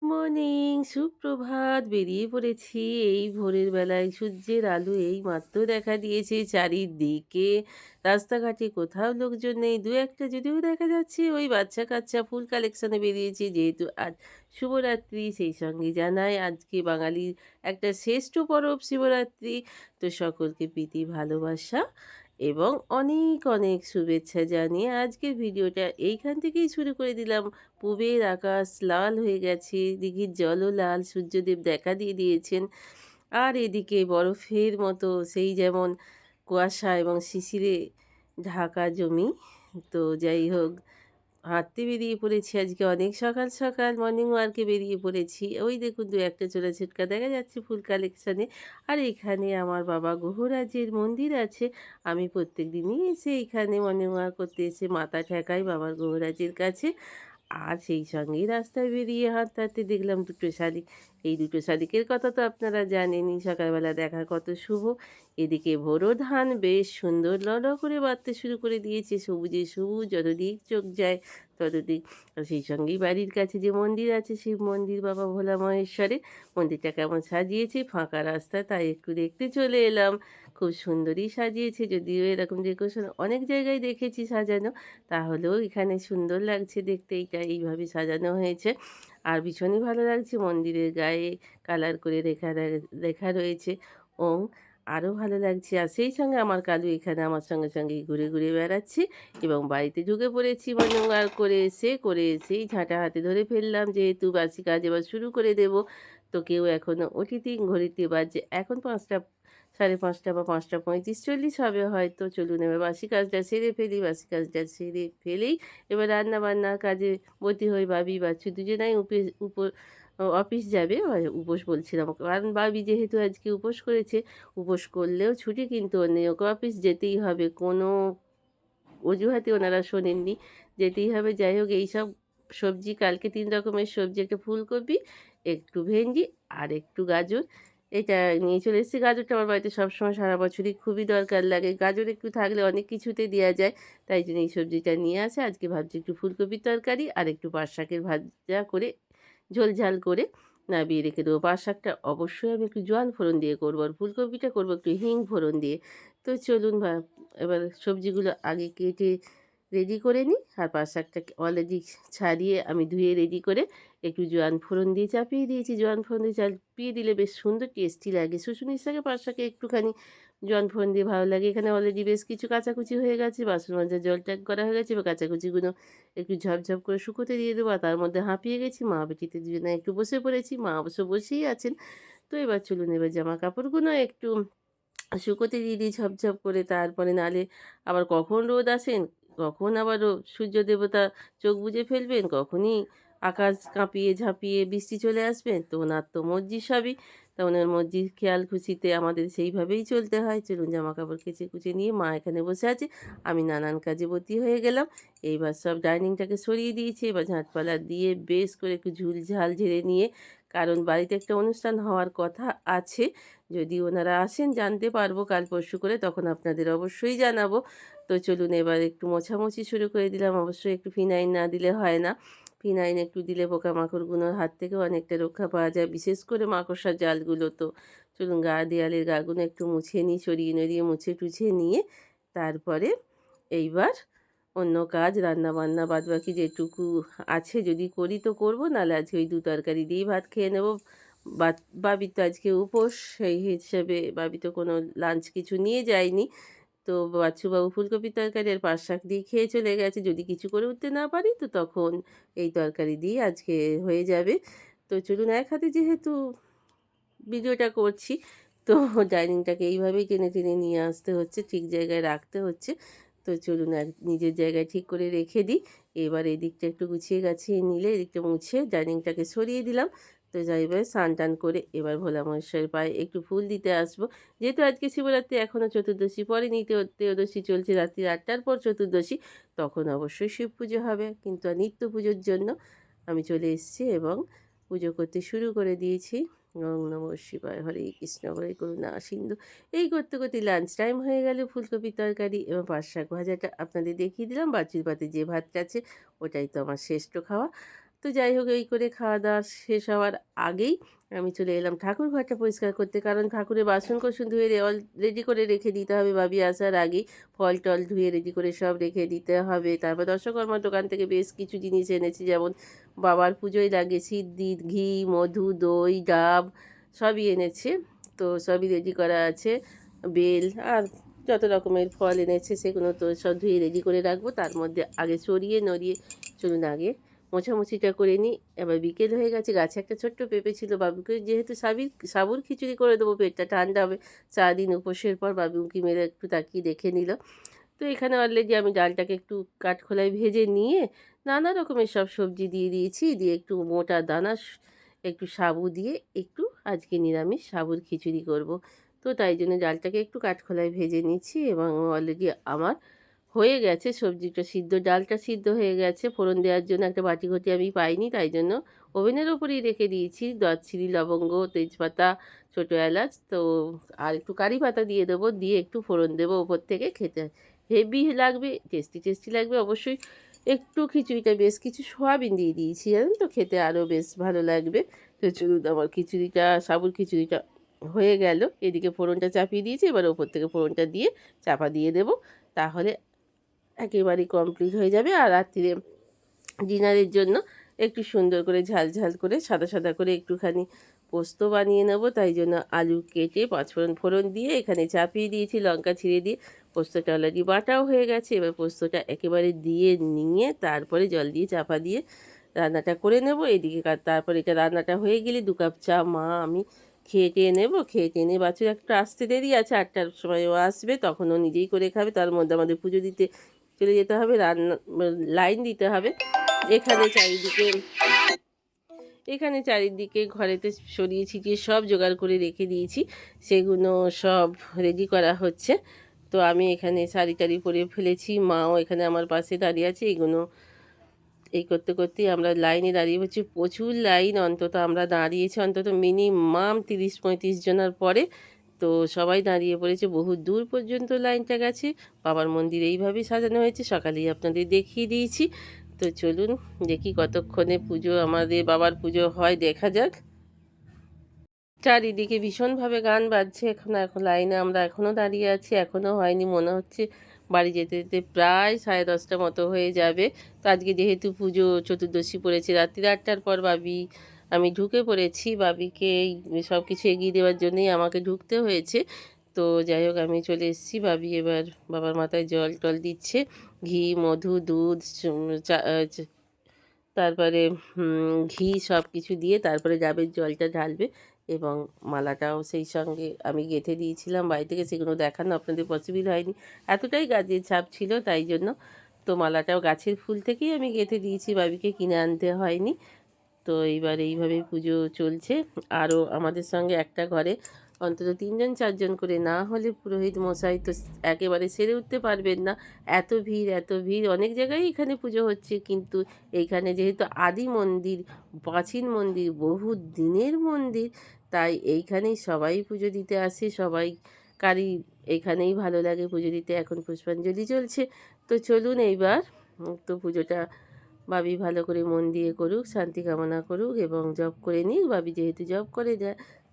Morning, সুপ্রভাত। বেরিয়ে পড়েছি এই ভোরের বেলায়। সূর্যের আলো এইমাত্র দেখা দিয়েছে চারিদিকে। রাস্তাঘাটে কোথাও লোকজন নেই। ২-১টা যদিও দেখা যাচ্ছে ওই বাচ্চা-কাচ্চা ফুল কালেকশনে বেরিয়েছে। যেহেতু আজ শুভরাত্রি, সেই সঙ্গে জানাই আজকে বাঙালির একটা শ্রেষ্ঠ পরব শিবরাত্রি। তো সকলকে প্রীতি ভালোবাসা এবং অনেক অনেক শুভেচ্ছা জানিয়ে আজকের ভিডিওটা এইখান থেকেই শুরু করে দিলাম। পূবের আকাশ লাল হয়ে গেছে, দিঘির জলও লাল, সূর্যদেব দেখা দিয়ে দিয়েছেন। আর এদিকে বরফের মতো সেই যেমন কুয়াশা এবং শিশিরে ঢাকা জমি। তো যাই হোক, হাঁটতে বেরিয়ে পড়েছি আজকে অনেক সকাল সকাল মর্নিং ওয়ার্কে বেরিয়ে পড়েছি। ওই দেখুন ২-১টা ছোলা ছিটকা দেখা যাচ্ছে ফুল কালেকশনে। আর এখানে আমার বাবা গৃহরাজের মন্দির আছে। আমি প্রত্যেকদিনই এসে এইখানে মর্নিং ওয়াক করতে এসে মাথা ঠেকাই বাবার গৃহরাজের কাছে। আর সেই সঙ্গেই রাস্তায় বেরিয়ে হাঁটতে হাঁটতে দেখলাম দুটো শালিক। এই দুটো শালিকের কথা তো আপনারা জানেনই, সকালবেলা দেখা কত শুভ। এদিকে বোরো ধান বেশ সুন্দর লড় করে বাড়তে শুরু করে দিয়েছে, সবুজে সবুজ, যতদিক চোখ যায় ততদিক। আর সেই সঙ্গেই বাড়ির কাছে যে মন্দির আছে শিব মন্দির বাবা ভোলা মহেশ্বরের, মন্দিরটা কেমন সাজিয়েছে ফাঁকা রাস্তা, তাই একটু দেখতে চলে এলাম। খুব সুন্দরই সাজিয়েছে, যদিও এরকম ডেকোরেশন অনেক জায়গায় দেখেছি সাজানো, তাহলেও এখানে সুন্দর লাগছে দেখতে। এইটা এইভাবে সাজানো হয়েছে। আর ভীষণই ভালো লাগছে, মন্দিরের গায়ে কালার করে লেখা রয়েছে ওম। আরও ভালো লাগছে। আর সেই সঙ্গে আমার কালু এখানে আমার সঙ্গে সঙ্গেই ঘুরে ঘুরে বেড়াচ্ছে এবং বাড়িতে ঢুকে পড়েছি মর্নিং ওয়াক করে এসেই ঝাঁটা হাতে ধরে ফেললাম, যেহেতু বাসি কাজ এবার শুরু করে দেব। তো কেউ এখনও ওটিতে, ঘড়িতে বাজে এখন ৫টা, ৫:৩০ বা ৫টা ৩৫-৪০ হবে হয়তো। চলুন এবার বাসি কাজটা সেরে ফেলি। বাসি কাজটা সেরে ফেলেই এবার রান্না-বান্নার কাজে বতী হই। বাবি বাচ্চু দুজনাই অফিস যাবে। উপোস বলছিলাম, কারণ বাবি যেহেতু আজকে উপোস করেছে, উপোস করলেও ছুটি কিন্তু ওর নেই, ওকে অফিস যেতেই হবে। কোনো অজুহাতে ওনারা শোনেননি, যেতেই হবে। যাই হোক, এইসব সবজি কালকে ৩ রকমের সবজি, একটা ফুলকপি, একটু ভেন্ডি আর একটু গাজর, এটা নিয়ে চলে এসেছি। গাজরটা আমার বাড়িতে সবসময় সারা বছরই খুবই দরকার লাগে। গাজর একটু থাকলে অনেক কিছুতে দেওয়া যায়, তাই জন্য এই সবজিটা নিয়ে আসে। আজকে ভাবছি একটু ফুলকপির তরকারি আর একটু পাট শাকের ভাজা করে ঝোল ঝাল করে নামিয়ে রেখে দেবো। পাট শাকটা অবশ্যই আমি একটু জোয়ান ফোড়ন দিয়ে করবো, আর ফুলকপিটা করবো একটু হিং ফোড়ন দিয়ে। তো চলুন এবার সবজিগুলো আগে কেটে রেডি করে নিই। আর পাট শাকটাকে অলরেডি ছাড়িয়ে আমি ধুয়ে রেডি করে একটু জোয়ান ফোড়ন দিয়ে চাপিয়ে দিয়েছি। জোয়ান ফোড়ন দিয়ে চাপিয়ে দিলে বেশ সুন্দর টেস্টি লাগে। শুশুনির শাকে পাট শাকে একটুখানি জোয়ান ফোড়ন দিয়ে ভালো লাগে। এখানে অলরেডি বেশ কিছু কাচাকুচি হয়ে গেছে, বাসন মাজার জল ট্যাগ করা হয়ে গেছে। এবার কাচাকুচিগুলো একটু ঝপঝপ করে শুকোতে দিয়ে দেবো। আর তার মধ্যে হাঁপিয়ে গেছি, মা বেটিতে দুজনে একটু বসে পড়েছি। মা অবশ্য বসেই আছেন। তো এবার চলুন এবার জামা কাপড়গুলো একটু শুকোতে দিয়ে দিই ঝপঝপ করে। তারপরে নাহলে আবার কখন রোদ আসেন, কখন আবার সূর্য দেবতা চোখ বুজে ফেলবেন, কখনই আকাশ কাঁপিয়ে ঝাঁপিয়ে বৃষ্টি চলে আসবেন। তো ওনার তো মর্জি সবই, তা ওনার মর্জির খেয়াল খুশিতে আমাদের সেইভাবেই চলতে হয়। চলুন জামা কাপড় কেচে কুচে নিয়ে মা এখানে বসে আছে, আমি নানান কাজে বতী হয়ে গেলাম। এইবার সব ডাইনিংটাকে সরিয়ে দিয়েছি। এবার ঝাঁটপালা দিয়ে বেশ করে একটু ঝুল ঝাল ঝেড়ে নিয়ে, কারণ বাড়িতে একটা অনুষ্ঠান হওয়ার কথা আছে। যদি ওনারা আসেন জানতে পারবো কাল পরশু করে, তখন আপনাদের অবশ্যই জানাবো। তো চলুন এবার একটু মোছামুছি শুরু করে দিলাম। অবশ্যই একটু ফিনাইল না দিলে হয় না। ফিনাইল একটু দিলে পোকামাকড়গুলোর হাত থেকেও অনেকটা রক্ষা পাওয়া যায়, বিশেষ করে মাকড়সার জালগুলো। তো চলুন দেয়ালের গাগুলো একটু মুছে নিই, সরিয়ে নড়িয়ে মুছে টুছে নিয়ে তারপরে এইবার অন্য কাজ রান্নাবান্না বাদবাকি যেটুকু আছে যদি করি তো করবো, নাহলে আজকে ওই দু তরকারি দিয়েই ভাত খেয়ে নেবো। বাবির তো আজকে উপোস, সেই হিসেবে বাবি তো কোনো লাঞ্চ কিছু নিয়ে যায়নি। তো বাচ্চুবাবু ফুলকপির তরকারি আর পাট শাক দিয়ে খেয়ে চলে গেছে। যদি কিছু করে উঠতে না পারি তো তখন এই তরকারি দিয়ে আজকে হয়ে যাবে। তো চলুন, এক হাতে যেহেতু ভিডিওটা করছি, তো ডাইনিংটাকে এইভাবেই টেনে টেনে নিয়ে আসতে হচ্ছে, ঠিক জায়গায় রাখতে হচ্ছে। তো চলুন আর নিজের জায়গায় ঠিক করে রেখে দিই। এবার এই দিকটা একটু গুছিয়ে গাছিয়ে নিলে এদিকটা মুছে ডাইনিংটাকে সরিয়ে দিলাম। তো যাই এবার স্নান টান করে এবার ভোলা মহেশ্বরের পায়ে একটু ফুল দিতে আসবো। যেহেতু আজকে শিবরাত্রি, এখনও চতুর্দশী পড়েনি, ত্রয়োদশী চলছে, রাত্রি 8টার পর চতুর্দশী, তখন অবশ্যই শিব পুজো হবে। কিন্তু আর নিত্য পুজোর জন্য আমি চলে এসেছি এবং পুজো করতে শুরু করে দিয়েছি। ওম নমঃ শিবায়, হরে কৃষ্ণ, হরে করুণা সিন্ধু। এই করতে করতে লাঞ্চ টাইম হয়ে গেল। ফুলকপির তরকারি এবং পাট শাক ভাজাটা আপনাদের দেখিয়ে দিলাম। বাছুর পাতে যে ভাতটা আছে ওটাই তো আমার শ্রেষ্ঠ খাওয়া। তো যাই হোক এই করে খাওয়া দাওয়া শেষ হওয়ার আগেই আমি চলে এলাম ঠাকুর ঘরটা পরিষ্কার করতে, কারণ ঠাকুরের বাসন কোসন ধুয়ে রেডি করে রেখে দিতে হবে ভাবি আসার আগেই। ফল টল ধুয়ে রেডি করে সব রেখে দিতে হবে। তারপর দর্শকর্মার দোকান থেকে বেশ কিছু জিনিস এনেছি, যেমন বাবার পুজোয় লাগে সিদ্ধি, ঘি, মধু, দই, ডাব সবই এনেছে। তো সবই রেডি করা আছে, বেল আর যত রকমের ফল এনেছে সেগুলো তো সব ধুয়ে রেডি করে রাখবো। তার মধ্যে আগে চড়িয়ে নড়িয়ে চলুন আগে মোছামুছিটা করে নিই। এবার বিকেল হয়ে গেছে, গাছে একটা ছোট্ট পেঁপে ছিল, বাবুকে যেহেতু সাবুর খিচুড়ি করে দেবো, পেটটা ঠান্ডা হবে, সারাদিন উপোসের পর বাবু উঁকি মেরে একটু তাকিয়ে দেখে নিল। তো এখানে অলরেডি আমি ডালটাকে একটু কাঠখোলায় ভেজে নিয়ে নানা রকমের সব সবজি দিয়ে দিয়েছি, দিয়ে একটু মোটা দানা একটু সাবু দিয়ে একটু আজকে নিরামিষ সাবুর খিচুড়ি করব। তো তাই জন্য ডালটাকে একটু কাঠখোলায় ভেজে নিচ্ছি, এবং অলরেডি আমার হয়ে গেছে সবজিটা সিদ্ধ, ডালটা সিদ্ধ হয়ে গেছে। ফোড়ন দেওয়ার জন্য একটা বাটি ঘটি আমি পাইনি, তাই জন্য ওভেনের ওপরেই রেখে দিয়েছি। দারচিনি, লবঙ্গ, তেজপাতা, ছোটো এলাচ, তো আর একটু কারি পাতা দিয়ে দেবো, দিয়ে একটু ফোড়ন দেবো ওপর থেকে। খেতে হেভি লাগবে, টেস্টি টেস্টি লাগবে অবশ্যই। একটু খিচুড়িটা বেশ কিছু সয়াবিন দিয়ে দিয়েছি, জানেন তো, খেতে আরও বেশ ভালো লাগবে। তো চলুন, আমার খিচুড়িটা, সাবুর খিচুড়িটা হয়ে গেল। এদিকে ফোড়নটা চাপিয়ে দিয়েছি, এবার ওপর থেকে ফোড়নটা দিয়ে চাপা দিয়ে দেবো, তাহলে একেবারেই কমপ্লিট হয়ে যাবে। আর রাত্রিরে ডিনারের জন্য একটু সুন্দর করে ঝাল ঝাল করে সাদা সাদা করে একটুখানি পোস্ত বানিয়ে নেব। তাই জন্য আলু কেটে পাঁচফোড়ন ফোড়ন দিয়ে এখানে চাপিয়ে দিয়েছি, লঙ্কা ছিঁড়ে দিয়ে। পোস্তটা অলরেডি বাটাও হয়ে গেছে, এবার পোস্তটা একেবারে দিয়ে নিয়ে তারপরে জল দিয়ে চাপা দিয়ে রান্নাটা করে নেব। এদিকে তারপরে এটা রান্নাটা হয়ে গেলে 2 কাপ চা মা আমি খেয়ে টেয়ে নেবো। খেয়ে টেয়ে নিয়ে বাচ্চার একটু আসতে দেরি আছে, 8টার সময় ও আসবে, তখন ও নিজেই করে খাবে। তার মধ্যে আমাদের পুজো দিতে চলে যেতে হবে, লাইন দিতে হবে। এখানে চারিদিকে ঘরেতে সরিয়ে ছিটিয়ে সব জোগাড় করে রেখে দিয়েছি, সেগুলো সব রেডি করা হচ্ছে। তো আমি এখানে শাড়ি টাড়ি পরে ফেলেছি, মাও এখানে আমার পাশে দাঁড়িয়ে আছে। এই করতে করতেই আমরা লাইনে দাঁড়িয়ে পড়ছি, প্রচুর লাইন, অন্তত আমরা দাঁড়িয়েছি অন্তত মিনিমাম 30-35 জনের পরে। তো সবাই দাঁড়িয়ে পড়েছে, বহু দূর পর্যন্ত লাইনটা গেছে। বাবার মন্দির এইভাবেই সাজানো হয়েছে, সকালেই আপনাদের দেখিয়ে দিয়েছি। তো চলুন দেখি কতক্ষণে পুজো, আমাদের বাবার পুজো হয়, দেখা যাক। চারিদিকে ভীষণভাবে গান বাজছে, এখন লাইনে আমরা এখনও দাঁড়িয়ে আছি, এখনও হয়নি, মনে হচ্ছে বাড়ি যেতে যেতে প্রায় 10:30 মতো হয়ে যাবে। তো আজকে যেহেতু পুজো চতুর্দশী পড়েছে, রাত্রি 8টার পর আমি ঢুকে পড়েছি, বাবিকে সব কিছু এগিয়ে দেওয়ার জন্যই আমাকে ঢুকতে হয়েছে। তো যাই হোক আমি চলে এসেছি, এবার বাবার মাথায় জল টল দিচ্ছে, ঘি, মধু, দুধ, তারপরে ঘি সব কিছু দিয়ে তারপরে ডাবের জলটা ঢালবে, এবং মালাটাও সেই সঙ্গে আমি গেঁথে দিয়েছিলাম বাড়ি থেকে, সেগুলো দেখানো আপনাদের পসিবল হয়নি, এতটাই গাছের ছাপ ছিল তাই জন্য। তো মালাটাও গাছের ফুল থেকেই আমি গেঁথে দিয়েছি, বাবিকে কিনে আনতে হয়নি। তো এইবার এইভাবেই পুজো চলছে। আরও আমাদের সঙ্গে একটা ঘরে অন্তত 3-4 জন করে না হলে পুরোহিত মশাই তো একেবারে সেরে উঠতে পারবেন না, এত ভিড় এত ভিড়। অনেক জায়গায় এখানে পুজো হচ্ছে, কিন্তু এইখানে যেহেতু আদি মন্দির, প্রাচীন মন্দির, বহু দিনের মন্দির, তাই এইখানেই সবাই পুজো দিতে আসে, সবাইকারই এখানেই ভালো লাগে পুজো দিতে। এখন পুষ্পাঞ্জলি চলছে। তো চলুন এইবার তো পুজোটা বাবি ভালো করে মন দিয়ে করুক, শান্তি কামনা করুক এবং জপ করে নিক। বাবি যেহেতু জপ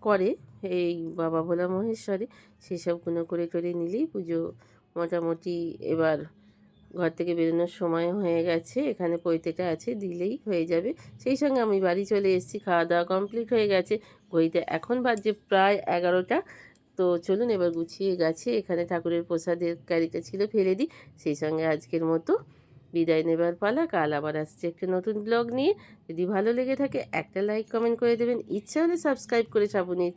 করে এই বাবা ভোলা মহেশ্বরে, সেসবগুলো করে করে নিলেই পুজো মোটামুটি এবার ঘর থেকে বেরোনোর সময় হয়ে গেছে। এখানে পৈতেটা আছে, দিলেই হয়ে যাবে। সেই সঙ্গে আমি বাড়ি চলে এসেছি, খাওয়া দাওয়া কমপ্লিট হয়ে গেছে। ঘড়িতে এখন বাজে প্রায় 11টা। তো চলুন এবার গুছিয়ে গেছে, এখানে ঠাকুরের প্রসাদের ক্যারিটা ছিল ফেলে দিই। সেই সঙ্গে আজকের মতো বিদায় নেবার পালা। কাল আবার আসছে একটা নতুন ব্লগ নিয়ে। যদি ভালো লেগে থাকে একটা লাইক কমেন্ট করে দেবেন, ইচ্ছা হলে সাবস্ক্রাইব করে শ্রাবণীর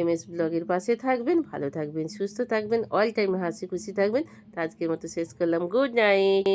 MS ব্লগের পাশে থাকবেন। ভালো থাকবেন, সুস্থ থাকবেন, অল টাইম হাসি খুশি থাকবেন। তো আজকের মতো শেষ করলাম, গুড নাইট।